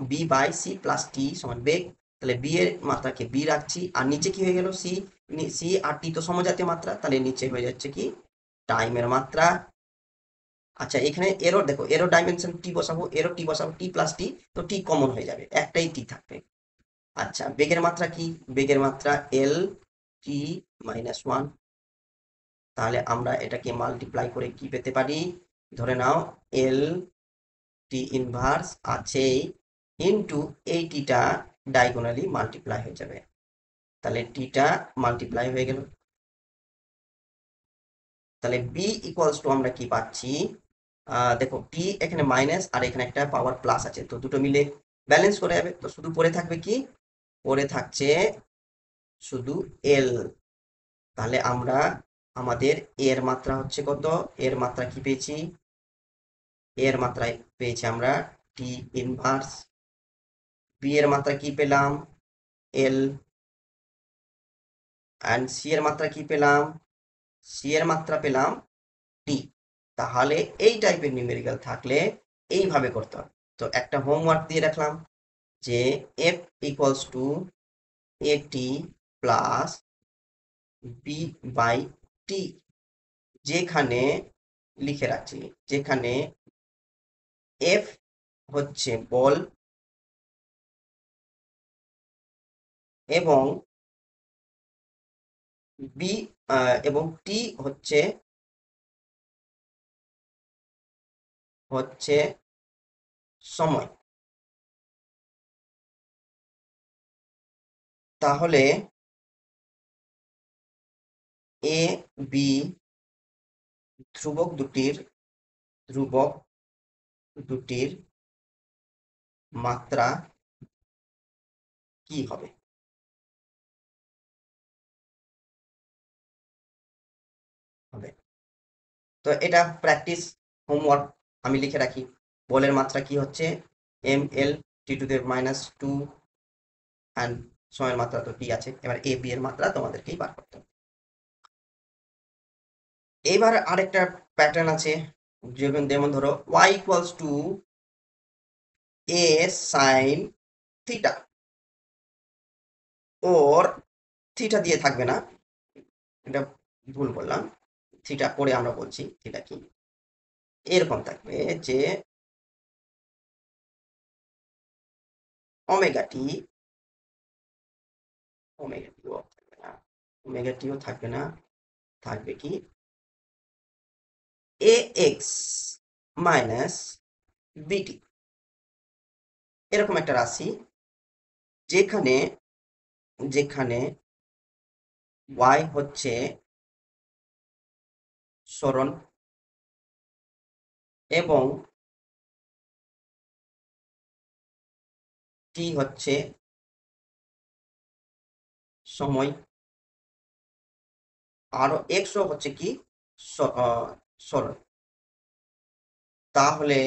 বি বাই সি প্লাস টি সমান বেগ, তাহলে বি এর মাত্রাকে বি রাখছি আর নিচে কি হয়ে গেল সি, সি আর টি তো সমজাতীয় মাত্রা, তাহলে নিচে হয়ে যাচ্ছে কি টাইমের মাত্রা। আচ্ছা, এখানে এরো দেখো, এরো ডাইমেনশন টি বসাবো, এরো টি বসাবো, টি প্লাস টি, তো টি কমন হয়ে যাবে, একটাই টি থাকবে। আচ্ছা, বেগের মাত্রা কি? বেগের মাত্রা এল টি মাইনাস ওয়ান। তাহলে আমরা এটাকে মাল্টিপ্লাই করে কি পেতে পারি? ধরে নাও এল টি ইনভার্স আছে ইনটু এই টিটা ডায়াগোনালি মাল্টিপ্লাই হয়ে যাবে। তাহলে টিটা মাল্টিপ্লাই হয়ে গেল। তাহলে বি ইকুয়ালস টু আমরা কি পাচ্ছি? দেখো, টি এখানে মাইনাস আর এখানে একটা পাওয়ার প্লাস আছে, তো দুটো মিলে ব্যালেন্স করে যাবে, তো শুধু পড়ে থাকবে কি? পড়ে থাকছে শুধু এল। তাহলে আমরা আমাদের এর মাত্রা হচ্ছে কত? এর মাত্রা কি পেয়েছি? এর মাত্রায় পেয়েছি আমরা টি ইনভার্স। বি এর মাত্রা কি পেলাম? এল। অ্যান্ড সি এর মাত্রা কি পেলাম? সি এর মাত্রা পেলাম টি। তাহলে এই টাইপের নিউমেরিক্যাল থাকলে এইভাবে করতে হবে। তো একটা হোমওয়ার্ক দিয়ে রাখলাম যে F equals to A T plus b by t, যেখানে লিখে রাখছি, যেখানে এফ হচ্ছে বল এবং বি এবং টি হচ্ছে হচ্ছে সময়। তাহলে এ বি ধ্রুবক ধ্রুবক দুটির মাত্রা কি হবে? হবে। তো এটা প্র্যাকটিস হোমওয়ার্ক আমি লিখে রাখি। বলের মাত্রা কি হচ্ছে? M L T to the minus two, and সময়ের মাত্রা তো টি আছে। এবার এ বি এর মাত্রা তোমাদেরকেই বার করতে হবে। এবার আরেকটা প্যাটার্ন আছে, যেমন যেমন ধরো y equals to A sine theta, or theta দিয়ে থাকবে না, এটা ভুল বললাম, থিটা পরে আমরা বলছি থিটা কি। এরকম থাকবে যে ওমেগা টি, ওমেগা টিও থাকবে না, ওমেগা টিও থাকবে না, থাকবে কি এ এক্স মাইনাস বিটি, এরকম একটা রাশি, যেখানে যেখানে y হচ্ছে সরণ এবং t হচ্ছে সময়, আরো x ও হচ্ছে কি সরণ। তাহলে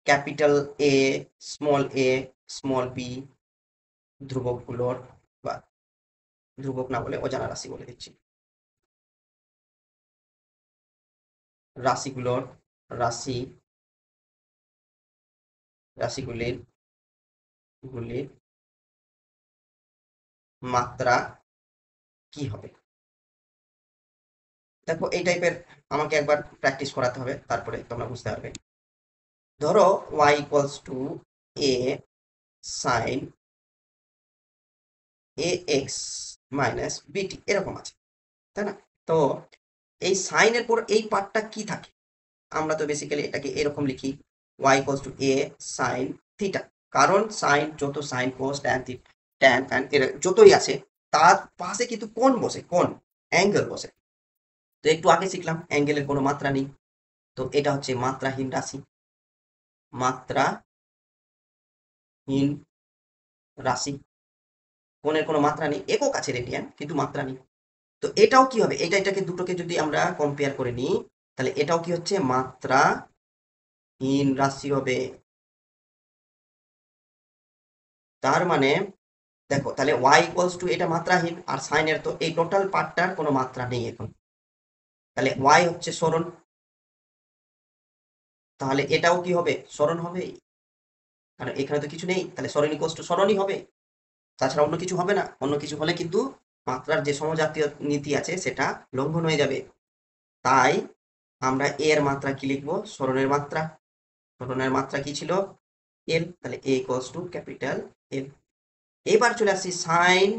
ক্যাপিটাল এ, স্মল বি ধ্রুবকগুলোর, বা ধ্রুবক না বলে অজানা রাশি বলে দিচ্ছি, রাশিগুলোর রাশি রাশিগুলির গুলির মাত্রা কি হবে? দেখো, এই টাইপের আমাকে একবার প্র্যাকটিস করাতে হবে, তারপরে তোমরা বুঝতে পারবে। ধরো y equals to A sine A X minus B T, এরকম আছে, তাই না? তো এই সাইনের পর এই পার্টটা কি থাকে? আমরা তো বেসিক্যালি এটাকে এরকম লিখি, y equals to A sine theta, কারণ সাইন যত sine cos tan tan fan এর যতই আছে, তার পাশে কিন্তু কোণ বসে, কোণ অ্যাঙ্গেল বসে। তো একটু আগে শিখলাম অ্যাঙ্গেলের কোনো মাত্রা নেই, তো এটা হচ্ছে মাত্রাহীন রাশি, মাত্রাহীন রাশি। কোণের কোনো মাত্রা নেই, একক আছে রেডিয়ান, কিন্তু মাত্রা নেই। তো এটাও কি হবে? এটাকে দুটোকে যদি আমরা কম্পেয়ার করে নিই, তাহলে এটাও কি হচ্ছে? মাত্রাহীন রাশি হবে। তার মানে দেখো, তাহলে y ইকুয়ালস টু, এটা মাত্রাহীন, আর সাইনের তো এই টোটাল পার্টটার কোনো মাত্রা নেই এখন, তাহলে y হচ্ছে সরণ, তাহলে এটাও কি হবে? সরণ হবে, কারণ এখানে তো কিছু নেই, তাহলে সরণ ইকুয়ালস টু সরণই হবে, তাছাড়া অন্য কিছু হবে না। অন্য কিছু হলে কিন্তু মাত্রার যে সমজাতীয় নীতি আছে সেটা লঙ্ঘন হয়ে যাবে। তাই আমরা এর মাত্রা কি লিখবো? সরণের মাত্রা। সরণের মাত্রা কি ছিল? এল। তাহলে এ ইকুয়ালস টু ক্যাপিটাল এল। এবার চলে আসছি সাইন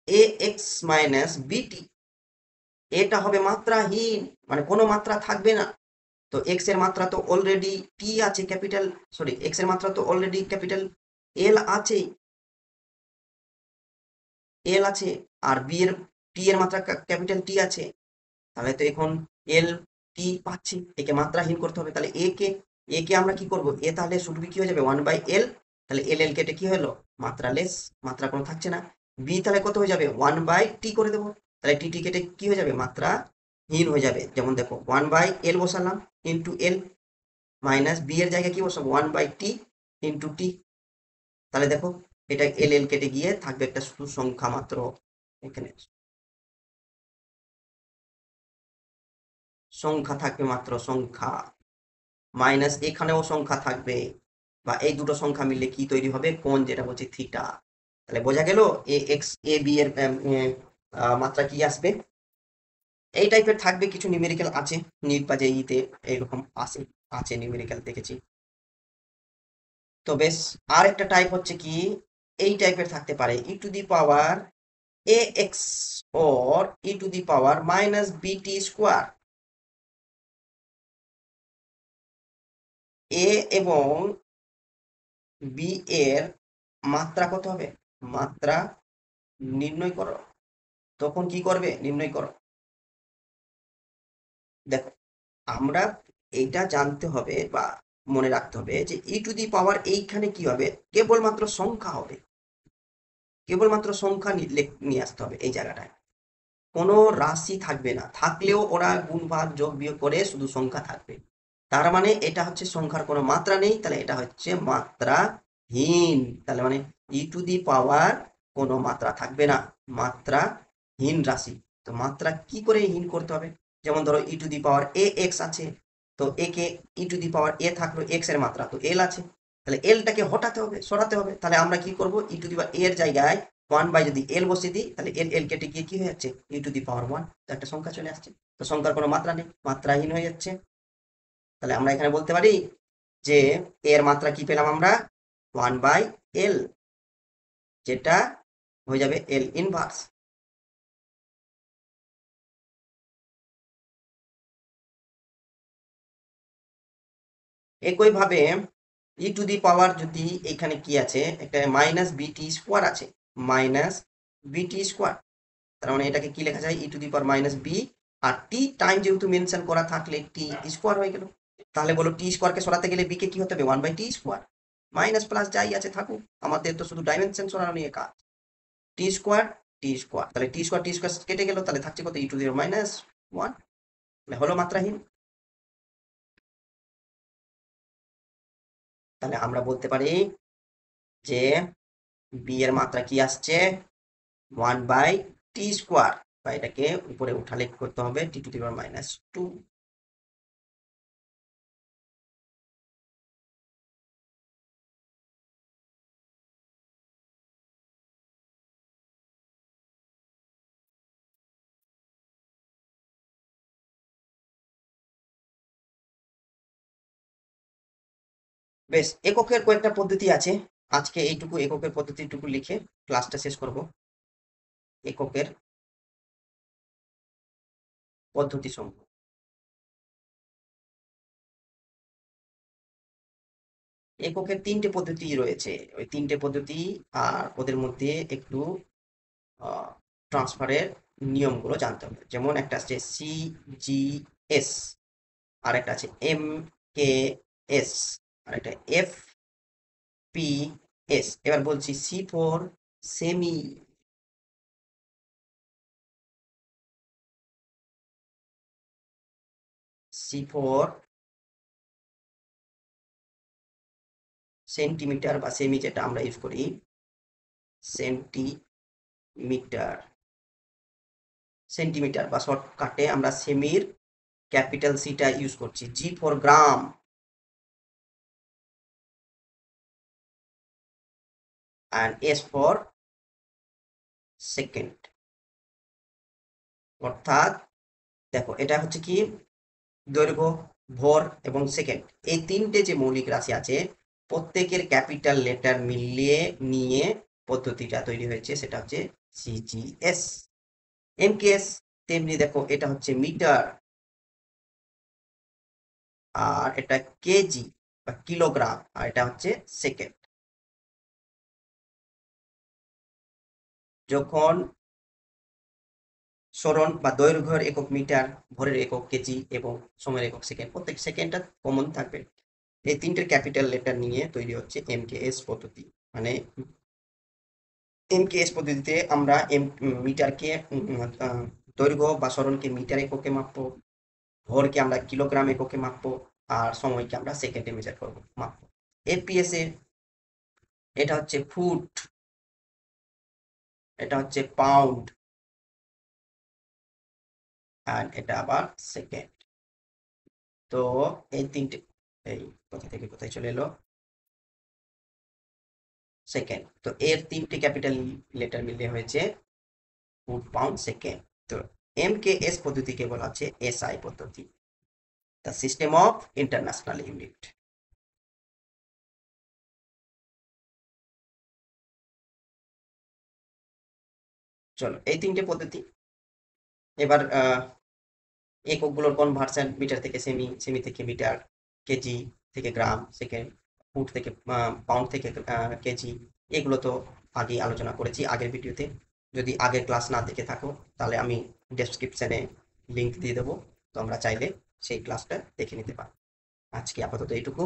এ এক্স মাইনাস বিটি। এটা হবে মাত্রাহীন, মানে কোনো মাত্রা থাকবে না। তো এক্স এর মাত্রা তো অলরেডি টি আছে, ক্যাপিটাল, সরি, এক্স এর মাত্রা তো অলরেডি ক্যাপিটাল এল আছে, এল আছে। আর বি এর, টি এর মাত্রা ক্যাপিটাল টি আছে। তাহলে তো এখন এল টি পাচ্ছি, একে মাত্রাহীন করতে হবে। তাহলে এ কে আমরা কি করব? এ তাহলে শুধু কি হয়ে যাবে? 1/l। তাহলে এল এল কেটে কি হলো? মাত্রালেস, মাত্রা কোনো থাকছে না। বি তাহলে কত হয়ে যাবে? 1/t করে দেবো। তাহলে টি টি কেটে কি হয়ে যাবে? মাত্রাহীন হয়ে যাবে। যেমন দেখো 1/l বসালাম ইন্টু এল, মাইনাস বি এর জায়গায় কি বসাবো? 1/t into T. তাহলে দেখো এটা এল এল কেটে গিয়ে থাকবে একটা শুধু সংখ্যা মাত্র। এখানে সংখ্যা থাকবে, মাত্র সংখ্যা। মাইনাস এখানেও সংখ্যা থাকবে, বা এই দুটো সংখ্যা মিললে কি তৈরি হবে? কোণ, যেটা বলছি থিটা। তাহলে বোঝা গেল এ এক্স এ বি এর মাত্রা কি আসবে। এই টাইপের থাকবে, কিছু নিউমেরিক্যাল আছে নিট বা জেইতে এইরকম আসে, আছে নিউমেরিক্যাল দেখেছি। তো বেশ, আর একটা টাইপ হচ্ছে কি, এই টাইপের থাকতে পারে e to the power a x or e to the power minus b t square. A এবং বি এর মাত্রা কত হবে? মাত্রা নির্ণয় করো। তখন কি করবে? নির্ণয় করো। দেখো, আমরা এইটা জানতে হবে বা মনে রাখতে হবে যে ই টু দি পাওয়ার এইখানে কি হবে? কেবলমাত্র সংখ্যা হবে, কেবলমাত্র সংখ্যা নিয়ে আসতে হবে এই জায়গাটায়। কোনো রাশি থাকবে না, থাকলেও ওরা গুণ ভাগ যোগ বিয়োগ করে শুধু সংখ্যা থাকবে। তার মানে এটা হচ্ছে সংখ্যার কোনো মাত্রা নেই, তাহলে এটা হচ্ছে মাত্রাহীন। তাহলে মানে ই টু দি পাওয়ার কোনো মাত্রা থাকবে না, মাত্রাহীন রাশি। তো মাত্রা কি করে হীন করতে হবে? যেমন ধরো ই to the power a x আছে, তো এ কে, ই টু দি পাওয়ার এ থাকলো, এক্স এর মাত্রা তো এল আছে, তাহলে এলটাকে হটাতে হবে, সরাতে হবে। তাহলে আমরা কি করব? ই টু দি পাওয়ার এর জায়গায় 1 বাই যদি এল বসিয়ে দিই, তাহলে এল এল কেটে গিয়ে কি হয়ে যাচ্ছে? ই টু দি পাওয়ার 1। তো একটা সংখ্যা চলে আসছে। তো সংখ্যার কোনো মাত্রা নেই, মাত্রাহীন হয়ে যাচ্ছে। তাহলে আমরা এখানে বলতে পারি যে এর মাত্রা কি পেলাম আমরা? 1/l, যেটা হয়ে যাবে এল ইনভার্স। একইভাবে ই টু দি পাওয়ার যদি এখানে কি আছে, একটা মাইনাস বিটি স্কোয়ার আছে, মাইনাস বিটি স্কোয়ার। তার মানে এটাকে কি লেখা যায়? E to the power minus b, আর টি টাইম যেহেতু মেনশন করা থাকলে টি স্কোয়ার হয়ে গেল। তাহলে বলো টি স্কোয়ারকে সরাতে গেলে বি কে কি হতে হবে? 1/t square. মাইনাস প্লাস যাই আছে থাকুক, আমাদের তো শুধু ডাইমেনশন সরানো নিয়ে কাজ। টি স্কোয়ার, টি স্কোয়ার, তাহলে টি স্কোয়ার কেটে গেল, তাহলে থাকছে কত? ই টু দি মাইনাস 1। হলো মাত্রাহীন। তাহলে আমরা বলতে পারি যে বি এর মাত্রা কি আসছে? 1/t স্কোয়ার, বা এটাকে উপরে উঠালে কি করতে হবে? টি টু দি পাওয়ার -2। বেশ, এককের কয়েকটা পদ্ধতি আছে। আজকে এইটুকু এককের পদ্ধতিটুকু লিখে ক্লাসটা শেষ করব। এককের পদ্ধতি সমূহ। এককের 3টে পদ্ধতি রয়েছে, ওই 3টে পদ্ধতি, আর ওদের মধ্যে একটু ট্রান্সফারের নিয়মগুলো জানতে হবে। যেমন একটা আছে সি জি এস, আর একটা আছে এম কে এস, আর একটা এফ পি এস। এবার বলছি C for semi, C for centimetre, বা সেমি যেটা আমরা ইউজ করি, সেন্টিমিটার। সেন্টিমিটার বা শর্টকাটে আমরা সেমির ক্যাপিটাল সিটা ইউজ করছি। G for gram, and S for second. অর্থাৎ দেখো এটা হচ্ছে কি, দৈর্ঘ্য, ভর এবং সেকেন্ড, এই তিনটে যে মৌলিক রাশি আছে প্রত্যেকের ক্যাপিটাল লেটার মিলিয়ে নিয়ে পদ্ধতিটা তৈরি হয়েছে, সেটা হচ্ছে সিজিএস। এমকেএস তেমনি দেখো, এটা হচ্ছে মিটার, আর এটা কেজি বা কিলোগ্রাম, আর এটা হচ্ছে সেকেন্ড। যখন সরণ বা দৈর্ঘ্যের একক মিটার, ভরের একক কেজি এবং সময়ের একক সেকেন্ড, প্রত্যেক সেকেন্ডটা কমন থাকবে। এই তিনটের ক্যাপিটাল লেটার নিয়ে তৈরি হচ্ছে এমকেএস পদ্ধতি। মানে এমকেএস পদ্ধতিতে আমরা মিটারকে দৈর্ঘ্য বা সরণকে মিটার এককে মাপবো, ভরকে আমরা কিলোগ্রাম এককে মাপবো, আর সময়কে আমরা সেকেন্ডে মেজার করবো, মাপবো। এপিএস এ এটা হচ্ছে ফুট, এটা হচ্ছে পাউন্ড, আর এটা আবার সেকেন্ড। তো এই তিনটে, এই কোথা থেকে কোথায় চলে এলো, সেকেন্ড। তো এর তিনটে ক্যাপিটাল লেটার মিলে হয়েছে ফুট, পাউন্ড, সেকেন্ড। তো এমকেএস পদ্ধতিকে বলা হচ্ছে এসআই পদ্ধতি, the system of international unit. চলো, এই তিনটে পদ্ধতি। এবার এককগুলোর কনভার্সন, মিটার থেকে সেমি, সেমি থেকে মিটার, কেজি থেকে গ্রাম, সেকেন্ড, ফুট থেকে পাউন্ড থেকে কেজি, এগুলো তো আগেই আলোচনা করেছি আগের ভিডিওতে। যদি আগের ক্লাস না দেখে থাকো তাহলে আমি ডেসক্রিপশনে লিংক দিয়ে দেবো, তোমরা চাইলে সেই ক্লাসটা দেখে নিতে পারো। আজকে আপাতত এইটুকু।